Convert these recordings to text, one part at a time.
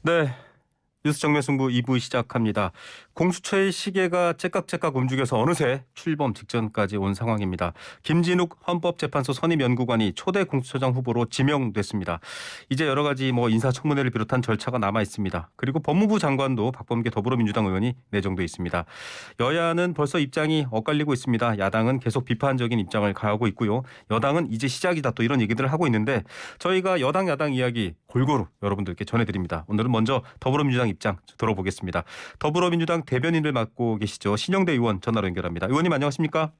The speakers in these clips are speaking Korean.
네, 뉴스 정면 승부 2부 시작합니다. 공수처의 시계가 째깍째깍 움직여서 어느새 출범 직전까지 온 상황입니다. 김진욱 헌법재판소 선임연구관이 초대 공수처장 후보로 지명됐습니다. 이제 여러 가지 인사청문회를 비롯한 절차가 남아 있습니다. 그리고 법무부 장관도 박범계 더불어민주당 의원이 내정돼 있습니다. 여야는 벌써 입장이 엇갈리고 있습니다. 야당은 계속 비판적인 입장을 가하고 있고요. 여당은 이제 시작이다 또 이런 얘기들을 하고 있는데 저희가 여당 야당 이야기 골고루 여러분들께 전해드립니다. 오늘은 먼저 더불어민주당 입장 들어보겠습니다. 더불어민주당 대변인을 맡고 계시죠. 신영대 의원 전화로 연결합니다. 의원님 안녕하십니까?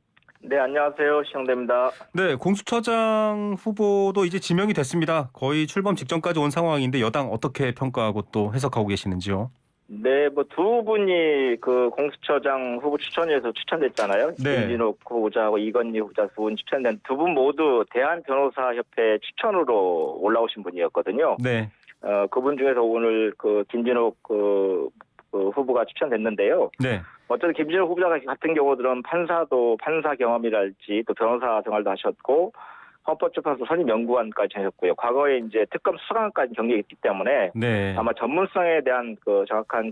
네, 안녕하세요. 신영대입니다. 네, 공수처장 후보도 이제 지명이 됐습니다. 거의 출범 직전까지 온 상황인데 여당 어떻게 평가하고 또 해석하고 계시는지요? 네, 두 분이 그 공수처장 후보 추천위에서 추천됐잖아요. 네. 김진욱 후보자하고 이건희 후보자 두 분 추천된 두 분 모두 대한변호사협회 추천으로 올라오신 분이었거든요. 네. 그분 중에서 오늘 그 김진욱 후보가 추천됐는데요. 네. 어쨌든 김진욱 후보자 같은 경우들은 판사 경험이랄지 또 변호사 생활도 하셨고 헌법재판소 선임연구관까지 하셨고요. 과거에 이제 특검 수사관까지 경력이 있기 때문에 네. 아마 전문성에 대한 정확한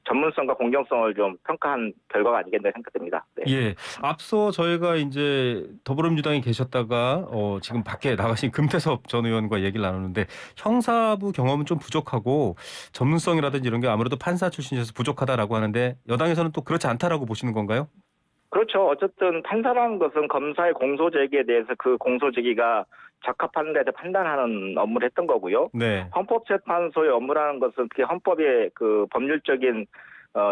전문성과 공정성을 좀 평가한 결과가 아니겠나 생각됩니다. 네. 예. 앞서 저희가 이제 더불어민주당에 계셨다가 지금 밖에 나가신 금태섭 전 의원과 얘기를 나누는데 형사부 경험은 좀 부족하고 전문성이라든지 이런 게 아무래도 판사 출신이셔서 부족하다라고 하는데 여당에서는 또 그렇지 않다라고 보시는 건가요? 그렇죠. 어쨌든 판사라는 것은 검사의 공소제기에 대해서 그 공소제기가 적합한 데서 판단하는 업무를 했던 거고요. 네. 헌법재판소의 업무라는 것은 그게 헌법의 그 법률적인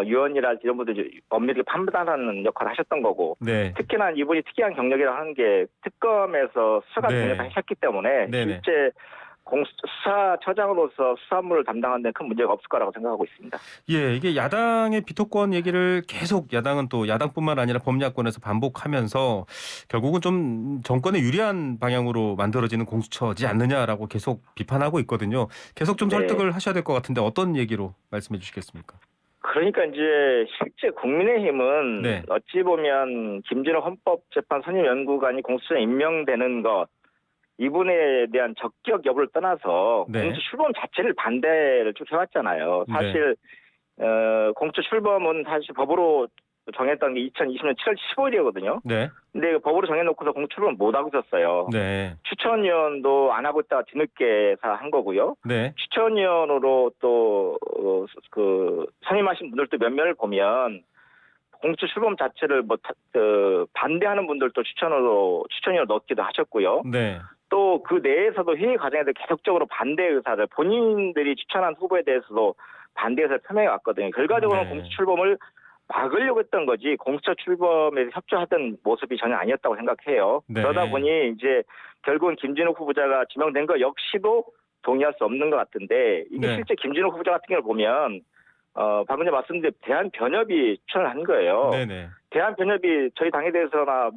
유언이랄지 이런 분들 법률을 판단하는 역할을 하셨던 거고. 네. 특히나 이분이 특이한 경력이라고 하는 게 특검에서 수사가 네. 경력을 하셨기 때문에 네네. 실제 수사처장으로서 수사무를 담당하는 데 큰 문제가 없을 거라고 생각하고 있습니다. 예, 이게 야당의 비토권 얘기를 계속 야당은 또 야당뿐만 아니라 범야권에서 반복하면서 결국은 좀 정권에 유리한 방향으로 만들어지는 공수처지 않느냐라고 계속 비판하고 있거든요. 계속 좀 네. 설득을 하셔야 될 것 같은데 어떤 얘기로 말씀해 주시겠습니까? 그러니까 이제 실제 국민의힘은 네. 어찌 보면 김진호 헌법재판 선임연구관이 공수처에 임명되는 것 이분에 대한 적격 여부를 떠나서 네. 공수처 출범 자체를 반대를 쭉 해왔잖아요. 사실 공수처 출범은 사실 법으로 정했던 게 2020년 7월 15일이거든요. 네. 근데 법으로 정해놓고서 공수처 출범 못 하고 있었어요. 네. 추천위원도 안 하고 있다가 뒤늦게 한 거고요. 네. 추천위원으로 또 선임하신 분들도 몇몇을 보면 공수처 출범 자체를 반대하는 분들도 추천위원으로 넣기도 하셨고요. 네. 또 그 내에서도 회의 과정에서 계속적으로 반대 의사를 본인들이 추천한 후보에 대해서도 반대 의사를 표명해 왔거든요. 결과적으로는 네. 공수처 출범을 막으려고 했던 거지 공수처 출범에 협조하던 모습이 전혀 아니었다고 생각해요. 네. 그러다 보니 이제 결국은 김진욱 후보자가 지명된 거 역시도 동의할 수 없는 것 같은데 이게 네. 실제 김진욱 후보자 같은 경우를 보면 방금 전에 말씀드린 대한변협이 추천을 한 거예요. 네네. 대한변협이 저희 당에 대해서나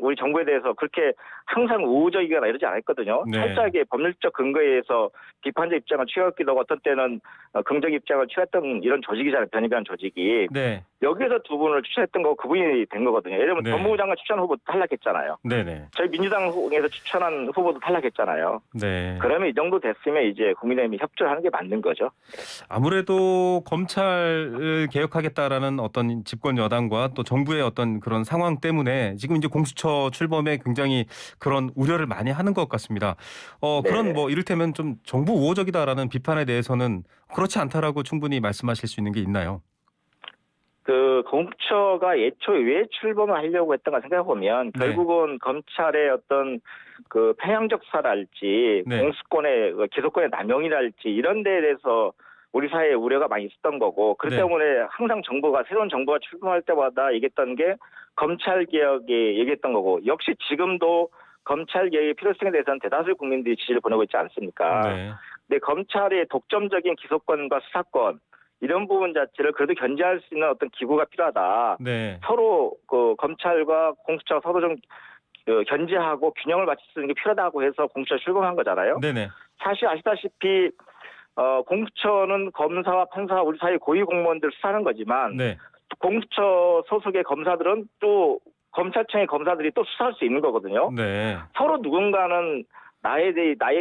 우리 정부에 대해서 그렇게 항상 우호적이거나 이러지 않았거든요. 네. 철저하게 법률적 근거에 의해서 비판적 입장을 취하기도 하고 어떤 때는 긍정 입장을 취했던 이런 조직이잖아요. 변협이라는 조직이. 네. 여기서 두 분을 추천했던 거 그분이 된 거거든요. 예를 들면 네. 법무부 장관 추천 후보도 탈락했잖아요. 네네. 저희 민주당에서 추천한 후보도 탈락했잖아요. 네. 그러면 이 정도 됐으면 이제 국민의힘이 협조를 하는 게 맞는 거죠. 아무래도 검찰을 개혁하겠다라는 어떤 집권 여당과 또 정부의 어떤 그런 상황 때문에 지금 이제 공수처 출범에 굉장히 그런 우려를 많이 하는 것 같습니다. 네. 그런 이를테면 좀 정부 우호적이다라는 비판에 대해서는 그렇지 않다라고 충분히 말씀하실 수 있는 게 있나요? 그 공수처가 애초에 왜 출범을 하려고 했던가 생각해 보면 네. 결국은 검찰의 어떤 그 편향적 사랄지 네. 공수권의 기소권의 남용이랄지 이런 데에 대해서 우리 사회에 우려가 많이 있었던 거고 그렇기 네. 때문에 항상 새로운 정부가 출범할 때마다 얘기했던 게 검찰 개혁에 얘기했던 거고 역시 지금도 검찰 개혁의 필요성에 대해서는 대다수 국민들이 지지를 보내고 있지 않습니까? 네. 근데 검찰의 독점적인 기소권과 수사권 이런 부분 자체를 그래도 견제할 수 있는 어떤 기구가 필요하다. 네. 서로 그 검찰과 공수처가 서로 좀 견제하고 균형을 맞출 수 있는 게 필요하다고 해서 공수처 출범한 거잖아요. 네네. 사실 아시다시피 공수처는 검사와 판사 우리 사회 고위 공무원들 수사하는 거지만 네. 공수처 소속의 검사들은 또 검찰청의 검사들이 또 수사할 수 있는 거거든요. 네. 서로 누군가는 나의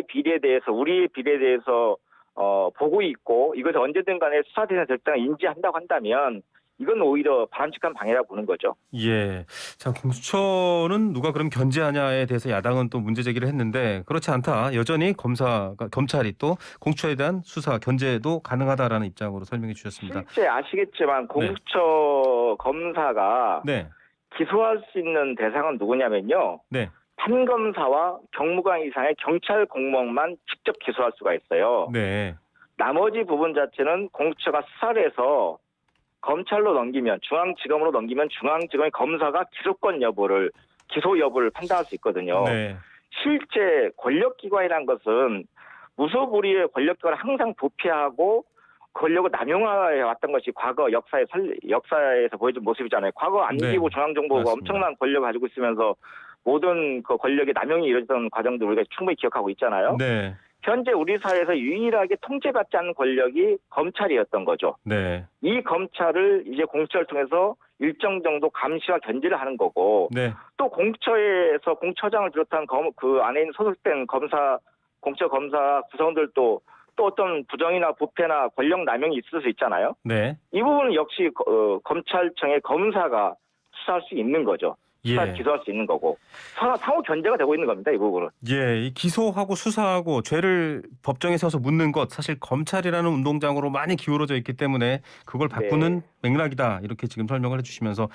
비리에 대해서 우리의 비리에 대해서 보고 있고 이것을 언제든 간에 수사 대상 결정을 인지한다고 한다면 이건 오히려 바람직한 방해라고 보는 거죠. 예. 자, 공수처는 누가 그럼 견제하냐에 대해서 야당은 또 문제 제기를 했는데 그렇지 않다. 여전히 검찰이 또 공수처에 대한 수사 견제도 가능하다라는 입장으로 설명해 주셨습니다. 실제 아시겠지만 공수처 검사가 네. 기소할 수 있는 대상은 누구냐면요. 네. 판검사와 경무관 이상의 경찰 공무원만 직접 기소할 수가 있어요. 네. 나머지 부분 자체는 공수처가 수사를 해서 검찰로 넘기면 중앙지검으로 넘기면 중앙지검의 검사가 기소 여부를 판단할 수 있거든요. 네. 실제 권력기관이란 것은 무소불위의 권력기관을 항상 도피하고 권력을 남용해 왔던 것이 과거 역사에서 보여준 모습이잖아요. 과거 안기부 네. 중앙정보가 맞습니다. 엄청난 권력을 가지고 있으면서 모든 그 권력의 남용이 이루어졌던 과정들 우리가 충분히 기억하고 있잖아요. 네. 현재 우리 사회에서 유일하게 통제받지 않는 권력이 검찰이었던 거죠. 네. 이 검찰을 이제 공수처를 통해서 일정 정도 감시와 견제를 하는 거고 네. 또 공수처에서 공처장을 비롯한 그 안에 있는 소속된 공수처 검사 구성원들도 또 어떤 부정이나 부패나 권력 남용이 있을 수 있잖아요. 네. 이 부분은 역시 검찰청의 검사가 수사할 수 있는 거죠. 예. 기소할 수 있는 거고 상호 견제가 되고 있는 겁니다. 이 부분은. 예, 이 기소하고 수사하고 죄를 법정에 세워서 묻는 것 사실 검찰이라는 운동장으로 많이 기울어져 있기 때문에 그걸 바꾸는 맥락이다 이렇게 지금 설명을 해주시면서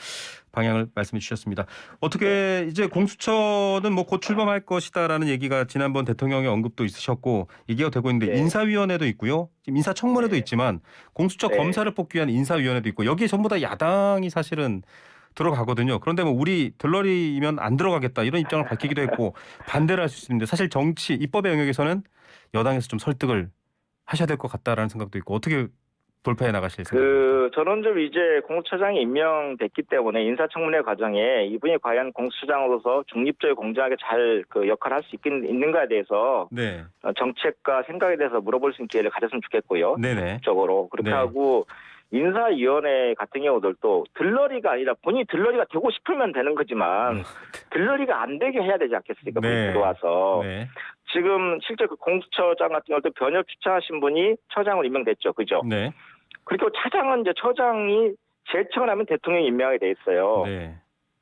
방향을 말씀해 주셨습니다. 어떻게 이제 공수처는 뭐 곧 출범할 것이다라는 얘기가 지난번 대통령의 언급도 있으셨고 얘기가 되고 있는데 네. 인사위원회도 있고요, 지금 인사청문회도 네. 있지만 공수처 네. 검사를 뽑기 위한 인사위원회도 있고 여기에 전부 다 야당이 사실은 들어가거든요. 그런데 뭐 우리 들러리면 안 들어가겠다 이런 입장을 밝히기도 했고 반대를 할 수 있는데 사실 정치 입법의 영역에서는 여당에서 좀 설득을 하셔야 될 것 같다라는 생각도 있고 어떻게 돌파해 나가실 생각입니까? 저는 좀 이제 공수처장이 임명됐기 때문에 인사청문회 과정에 이분이 과연 공수처장으로서 중립적이고 공정하게 잘 그 역할을 할 수 있는가에 대해서 네, 정책과 생각에 대해서 물어볼 수 있는 기회를 가졌으면 좋겠고요. 네네, 적으로 그렇게 네. 하고 인사위원회 같은 경우들도 들러리가 아니라 본인이 들러리가 되고 싶으면 되는 거지만 들러리가 안 되게 해야 되지 않겠습니까? 네. 들어와서 네, 지금 실제 그 공수처장 같은 경우도 변협 추천하신 분이 처장으로 임명됐죠, 그죠? 네, 그리고 차장은 이제 처장이 제청을 하면 대통령이 임명하게 돼 있어요. 네,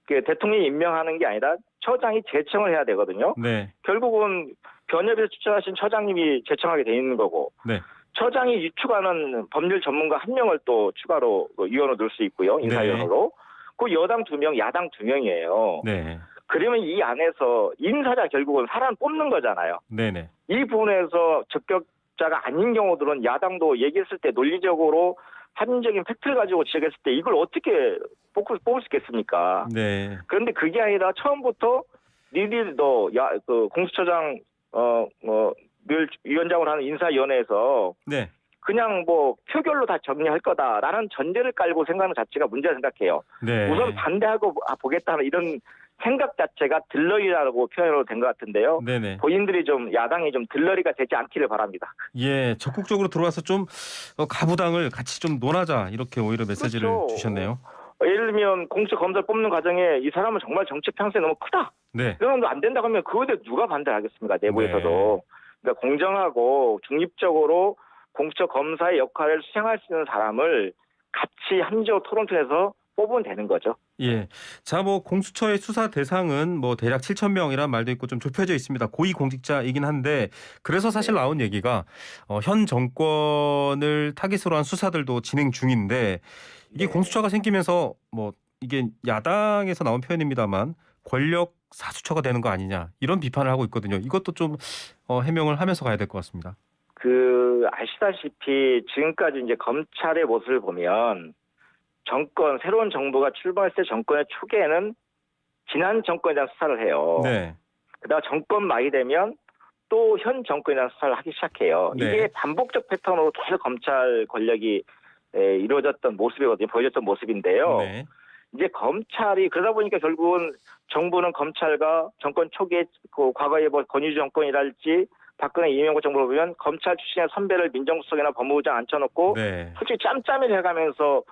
그 대통령이 임명하는 게 아니라 처장이 제청을 해야 되거든요. 네, 결국은 변협에서 추천하신 처장님이 제청하게 돼 있는 거고. 네, 처장이 유축하는 법률 전문가 한 명을 또 추가로 위원으로 넣을 수 있고요. 인사위원으로. 그 여당 2명, 야당 2명이에요. 네, 그러면 이 안에서 인사자 결국은 사람 뽑는 거잖아요. 네, 네, 이 부분에서 적격자가 아닌 경우들은 야당도 얘기했을 때 논리적으로 합리적인 팩트를 가지고 지적했을 때 이걸 어떻게 뽑을 수 있겠습니까? 네, 그런데 그게 아니라 처음부터 니들도 그 공수처장 늘 위원장으로 하는 인사위원회에서 네, 그냥 뭐 표결로 다 정리할 거다라는 전제를 깔고 생각하는 자체가 문제라 생각해요. 네. 우선 반대하고 보겠다는 이런 생각 자체가 들러리라고 표현으로 된 것 같은데요. 네네. 본인들이 좀 야당이 좀 들러리가 되지 않기를 바랍니다. 예, 적극적으로 들어와서 좀 가부당을 같이 좀 논하자 이렇게 오히려 메시지를 그렇죠. 주셨네요. 예를 들면 공수 검사를 뽑는 과정에 이 사람은 정말 정책 편성이 너무 크다. 네, 이런 안 된다고 하면 그거에 대해 누가 반대하겠습니까? 내부에서도. 네. 그러니까 공정하고 중립적으로 공수처 검사의 역할을 수행할 수 있는 사람을 같이 합리적으로 토론 통해서 뽑으면 되는 거죠. 예. 자, 뭐 공수처의 수사 대상은 뭐 대략 7,000명이라는 말도 있고 좀 좁혀져 있습니다. 고위 공직자이긴 한데 그래서 사실 나온 얘기가 현 정권을 타깃으로 한 수사들도 진행 중인데 이게 네. 공수처가 생기면서 뭐 이게 야당에서 나온 표현입니다만 권력 사수처가 되는 거 아니냐 이런 비판을 하고 있거든요. 이것도 좀 해명을 하면서 가야 될 것 같습니다. 아시다시피 지금까지 이제 검찰의 모습을 보면 새로운 정부가 출범했을 때 정권의 초기에는 지난 정권에 대한 수사를 해요. 네. 그다가 정권 말이 되면 또 현 정권에 대한 수사를 하기 시작해요. 네. 이게 반복적 패턴으로 계속 검찰 권력이 이루어졌던 모습이거든요. 보여졌던 모습인데요. 네. 이제 검찰이 그러다 보니까 결국은 정부는 검찰과 정권 초기에 그 과거의 뭐 권위주의 정권이랄지 박근혜 이명박 정부로 보면 검찰 출신의 선배를 민정수석이나 법무부장 앉혀놓고 네. 솔직히 짬짬이를 해가면서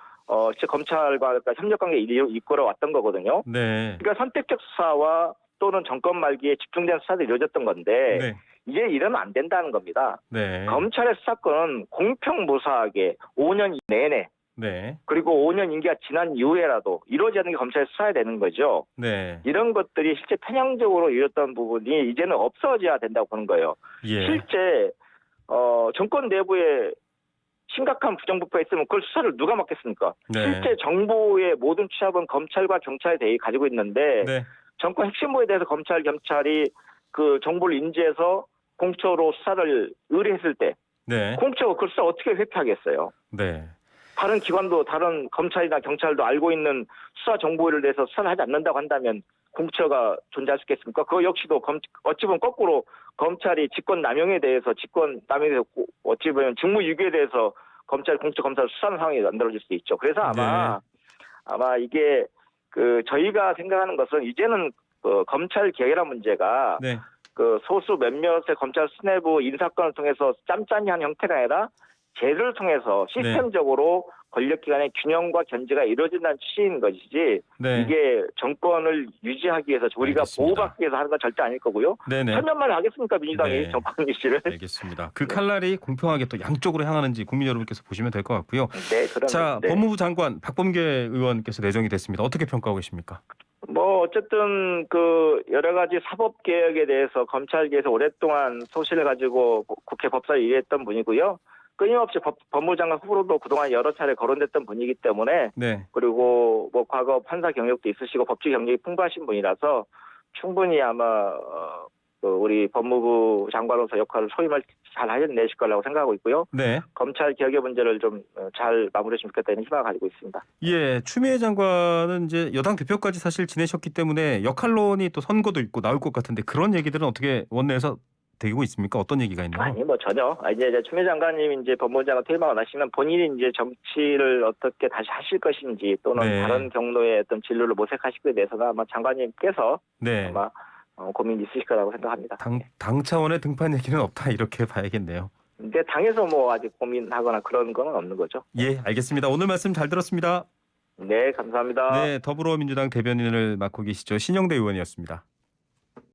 검찰과 협력관계 이끌어 왔던 거거든요. 네. 그러니까 선택적 수사와 또는 정권 말기에 집중된 수사들이 이루어졌던 건데 네. 이제 이러면 안 된다는 겁니다. 네. 검찰의 수사권은 공평무사하게 5년 내내 네. 그리고 5년 임기가 지난 이후에라도 이루어지지 않는 게 검찰이 수사해야 되는 거죠. 네. 이런 것들이 실제 편향적으로 이뤘던 부분이 이제는 없어져야 된다고 보는 거예요. 예. 실제 정권 내부에 심각한 부정부패가 있으면 그걸 수사를 누가 맡겠습니까? 네. 실제 정부의 모든 취합은 검찰과 경찰에 대해 가지고 있는데 네. 정권 핵심부에 대해서 검찰, 경찰이 그 정보를 인지해서 공처로 수사를 의뢰했을 때 네. 공처가 그 수사 어떻게 회피하겠어요? 네. 다른 기관도 다른 검찰이나 경찰도 알고 있는 수사 정보를 대해서 수사를 하지 않는다고 한다면 공처가 존재할 수 있겠습니까? 그거 역시도 어찌 보면 거꾸로 검찰이 직권남용에 대해서 어찌 보면 직무유기에 대해서 검찰 공처 검사를 수사하는 상황이 만들어질 수 있죠. 그래서 아마 이게 그 저희가 생각하는 것은 이제는 그 검찰 개혁이라는 문제가 네. 그 소수 몇몇의 검찰 수뇌부 인사권을 통해서 짬짬이 하는 형태가 아니라 제도를 통해서 시스템적으로 권력기관의 균형과 견제가 이루어진다는 취지인 것이지 네. 이게 정권을 유지하기 위해서 우리가 알겠습니다. 보호받기 위해서 하는 건 절대 아닐 거고요. 네네. 천년만 하겠습니까 민주당이 네. 정권 유지를. 알겠습니다. 그 칼날이 공평하게 또 양쪽으로 향하는지 국민 여러분께서 보시면 될 것 같고요. 네, 그럼. 자, 네. 법무부 장관 박범계 의원께서 내정이 됐습니다. 어떻게 평가하고 계십니까? 뭐 어쨌든 그 여러 가지 사법 개혁에 대해서 검찰계에서 오랫동안 소신을 가지고 국회 법사를 일했던 분이고요. 끊임없이 법무부 장관 후보로도 그동안 여러 차례 거론됐던 분이기 때문에 네. 그리고 뭐 과거 판사 경력도 있으시고 법조 경력이 풍부하신 분이라서 충분히 아마 우리 법무부 장관으로서 역할을 소임을 잘 해내실 거라고 생각하고 있고요. 네. 검찰 개혁의 문제를 좀 잘 마무리했으면 좋겠다는 희망을 가지고 있습니다. 예, 추미애 장관은 이제 여당 대표까지 사실 지내셨기 때문에 역할론이 또 선거도 있고 나올 것 같은데 그런 얘기들은 어떻게 원내에서 되고 있습니까? 어떤 얘기가 있나요? 아니 뭐 전혀. 이제 추미애 장관님이 이제 법무부 장관 퇴임하고 나시면 본인이 이제 정치를 어떻게 다시 하실 것인지 또는 네. 다른 경로의 어떤 진로를 모색하실 것에 대해서는 아마 장관님께서 네. 아마 고민이 있으실 거라고 생각합니다. 당 차원의 등판 얘기는 없다 이렇게 봐야겠네요. 근데 당에서 뭐 아직 고민하거나 그런 건 없는 거죠. 예, 알겠습니다. 오늘 말씀 잘 들었습니다. 네, 감사합니다. 네, 더불어민주당 대변인을 맡고 계시죠. 신영대 의원이었습니다.